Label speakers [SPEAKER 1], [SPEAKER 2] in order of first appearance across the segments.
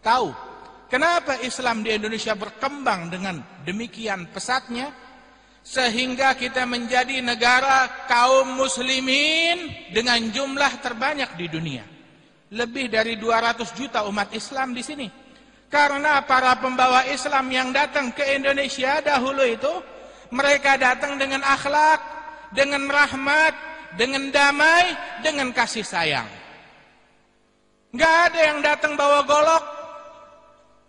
[SPEAKER 1] tahu kenapa Islam di Indonesia berkembang dengan demikian pesatnya, sehingga kita menjadi negara kaum muslimin dengan jumlah terbanyak di dunia. Lebih dari 200 juta umat Islam di sini. Karena para pembawa Islam yang datang ke Indonesia dahulu itu, mereka datang dengan akhlak, dengan rahmat, dengan damai, dengan kasih sayang. Nggak ada yang datang bawa golok,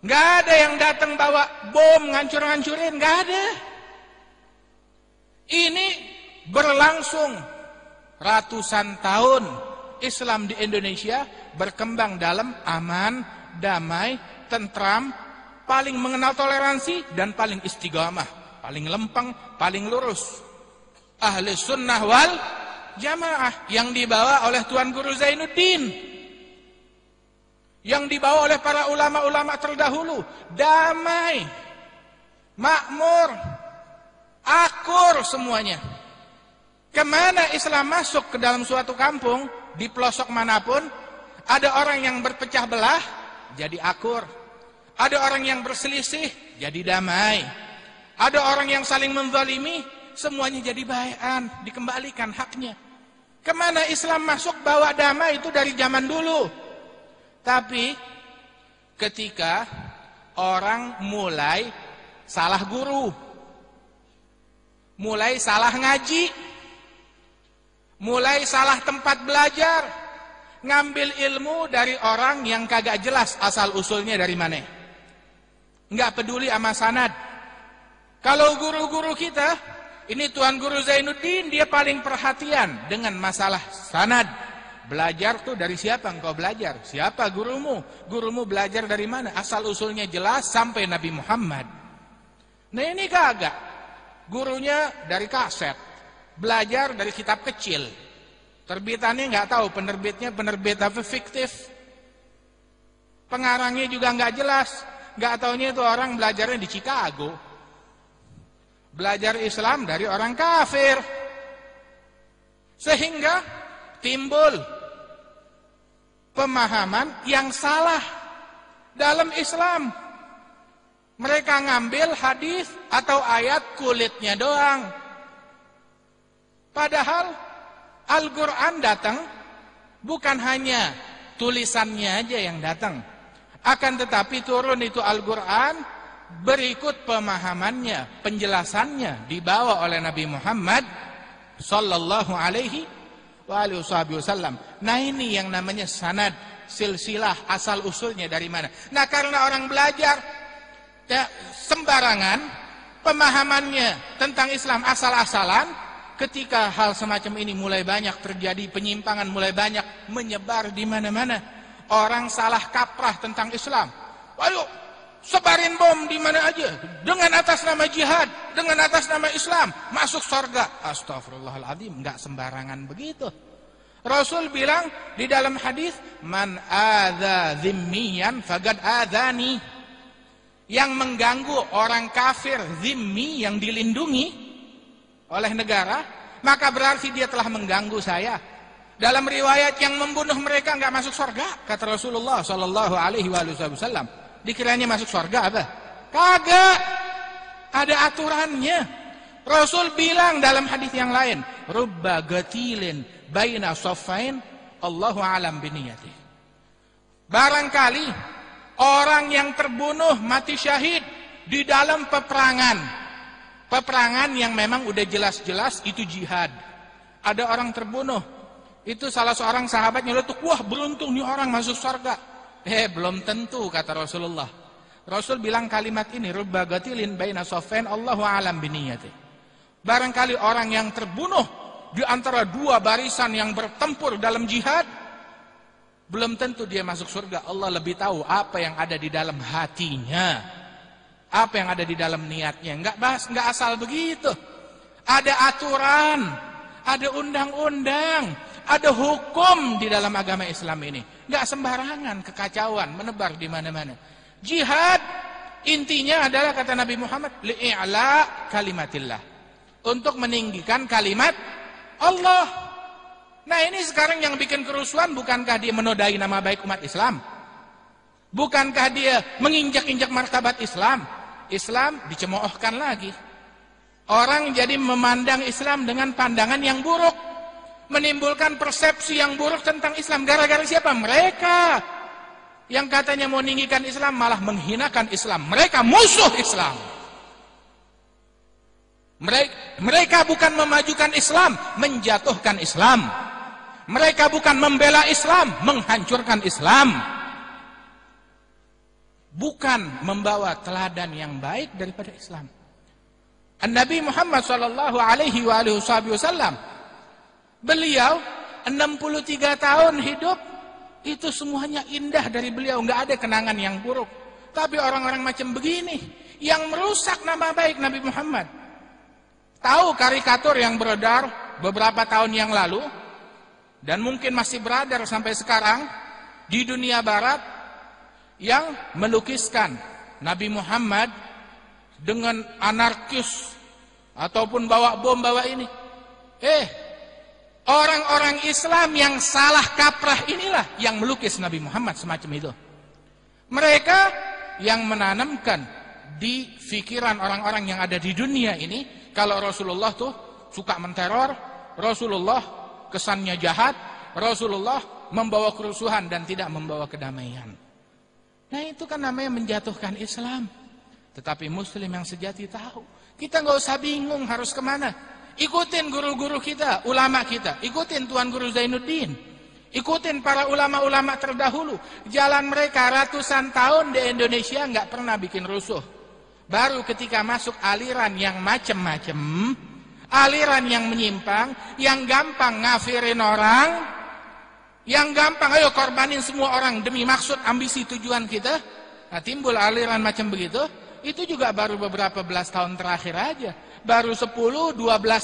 [SPEAKER 1] nggak ada yang datang bawa bom ngancur-ngancurin, nggak ada. Ini berlangsung ratusan tahun. Islam di Indonesia berkembang dalam aman, damai, tentram, paling mengenal toleransi dan paling istiqamah, paling lempeng, paling lurus. Ahli sunnah wal jamaah yang dibawa oleh Tuan Guru Zainuddin, yang dibawa oleh para ulama-ulama terdahulu, damai, makmur, akur semuanya. Kemana Islam masuk ke dalam suatu kampung, di pelosok manapun, ada orang yang berpecah belah, jadi akur. Ada orang yang berselisih, jadi damai. Ada orang yang saling menzalimi, semuanya jadi baikan, dikembalikan haknya. Kemana Islam masuk bawa damai itu dari zaman dulu. Tapi ketika orang mulai salah guru, mulai salah ngaji, mulai salah tempat belajar, ngambil ilmu dari orang yang kagak jelas asal usulnya dari mana, nggak peduli sama sanad. Kalau guru-guru kita, ini Tuan Guru Zainuddin, dia paling perhatian dengan masalah sanad. Belajar tuh dari siapa engkau belajar? Siapa gurumu? Gurumu belajar dari mana? Asal usulnya jelas sampai Nabi Muhammad. Nah ini kagak. Gurunya dari kaset, belajar dari kitab kecil. Terbitannya nggak tahu, penerbitnya penerbit apa fiktif. Pengarangnya juga nggak jelas. Nggak taunya itu orang belajarnya di Chicago. Belajar Islam dari orang kafir. Sehingga timbul pemahaman yang salah dalam Islam. Mereka ngambil hadis atau ayat kulitnya doang. Padahal Al-Quran datang bukan hanya tulisannya aja yang datang, akan tetapi turun itu Al-Quran berikut pemahamannya, penjelasannya dibawa oleh Nabi Muhammad sallallahu alaihi wasallam. Nah ini yang namanya sanad, silsilah, asal usulnya dari mana. Nah karena orang belajar ya, sembarangan, pemahamannya tentang Islam asal-asalan, ketika hal semacam ini mulai banyak terjadi, penyimpangan mulai banyak menyebar di mana-mana. Orang salah kaprah tentang Islam. Ayo sebarin bom di mana aja dengan atas nama jihad, dengan atas nama Islam, masuk surga. Astagfirullahaladzim, enggak sembarangan begitu. Rasul bilang di dalam hadis, man adza zimmiyan faqad adzani. Yang mengganggu orang kafir zimmi yang dilindungi oleh negara, maka berarti dia telah mengganggu saya. Dalam riwayat yang membunuh mereka enggak masuk surga, kata Rasulullah sallallahu alaihi wasallam. Dikiranya masuk surga apa? Kagak. Ada aturannya. Rasul bilang dalam hadis yang lain, rubba gatilin baina saffain Allahu alam biniyati. Barangkali orang yang terbunuh mati syahid di dalam peperangan. Peperangan yang memang udah jelas-jelas itu jihad. Ada orang terbunuh. Itu salah seorang sahabat nyeletuk, wah beruntung nih orang masuk surga. Belum tentu, kata Rasulullah. Rasul bilang kalimat ini, rubba gatilin baina saffain Allahu alam biniyati. Barangkali orang yang terbunuh di antara dua barisan yang bertempur dalam jihad, belum tentu dia masuk surga. Allah lebih tahu apa yang ada di dalam hatinya, apa yang ada di dalam niatnya. Enggak asal begitu. Ada aturan, ada undang-undang, ada hukum di dalam agama Islam ini. Enggak sembarangan, kekacauan menebar di mana-mana. Jihad intinya adalah kata Nabi Muhammad, li'i'la kalimatillah, untuk meninggikan kalimat Allah. Nah ini sekarang yang bikin kerusuhan, bukankah dia menodai nama baik umat Islam? Bukankah dia menginjak-injak martabat Islam? Islam dicemoohkan lagi. Orang jadi memandang Islam dengan pandangan yang buruk, menimbulkan persepsi yang buruk tentang Islam. Gara-gara siapa? Mereka yang katanya mau meninggikan Islam malah menghinakan Islam. Mereka musuh Islam. Mereka bukan memajukan Islam, menjatuhkan Islam. Mereka bukan membela Islam, menghancurkan Islam. Bukan membawa teladan yang baik daripada Islam. Nabi Muhammad sallallahu alaihi wasallam, beliau 63 tahun hidup, itu semuanya indah dari beliau, nggak ada kenangan yang buruk. Tapi orang-orang macam begini yang merusak nama baik Nabi Muhammad. Tahu karikatur yang beredar beberapa tahun yang lalu dan mungkin masih beredar sampai sekarang di dunia barat yang melukiskan Nabi Muhammad dengan anarkis ataupun bawa bom bawa ini. Orang-orang Islam yang salah kaprah inilah yang melukis Nabi Muhammad semacam itu. Mereka yang menanamkan di pikiran orang-orang yang ada di dunia ini kalau Rasulullah tuh suka menteror, Rasulullah kesannya jahat, Rasulullah membawa kerusuhan dan tidak membawa kedamaian. Nah itu kan namanya menjatuhkan Islam. Tetapi Muslim yang sejati tahu, kita nggak usah bingung harus kemana. Ikutin guru-guru kita, ulama kita. Ikutin Tuan Guru Zainuddin. Ikutin para ulama-ulama terdahulu. Jalan mereka ratusan tahun di Indonesia nggak pernah bikin rusuh. Baru ketika masuk aliran yang macem-macem, aliran yang menyimpang, yang gampang ngafirin orang, yang gampang ayo korbanin semua orang demi maksud ambisi tujuan kita. Nah timbul aliran macam begitu. Itu juga baru beberapa belas tahun terakhir aja. Baru 10-12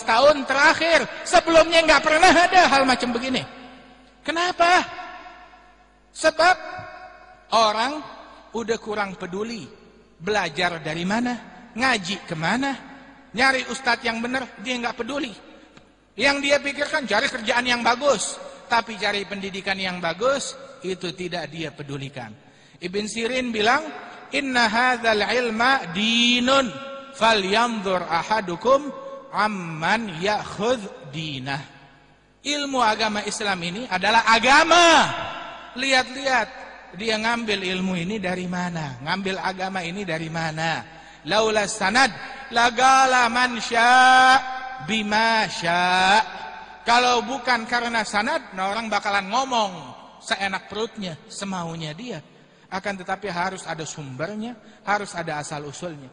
[SPEAKER 1] tahun terakhir. Sebelumnya nggak pernah ada hal macam begini. Kenapa? Sebab orang udah kurang peduli. Belajar dari mana? Ngaji kemana? Nyari ustadz yang benar, dia nggak peduli. Yang dia pikirkan cari kerjaan yang bagus. Tapi cari pendidikan yang bagus, itu tidak dia pedulikan. Ibn Sirin bilang, inna hadzal ilma dinun falyanzur ahadukum amman ya'khudh dinah. Ilmu agama Islam ini adalah agama. Lihat-lihat dia ngambil ilmu ini dari mana, ngambil agama ini dari mana. Laula sanad lagala man sya' bima sya'. Kalau bukan karena sanad, nah orang bakalan ngomong seenak perutnya, semaunya dia. Akan tetapi harus ada sumbernya, harus ada asal usulnya.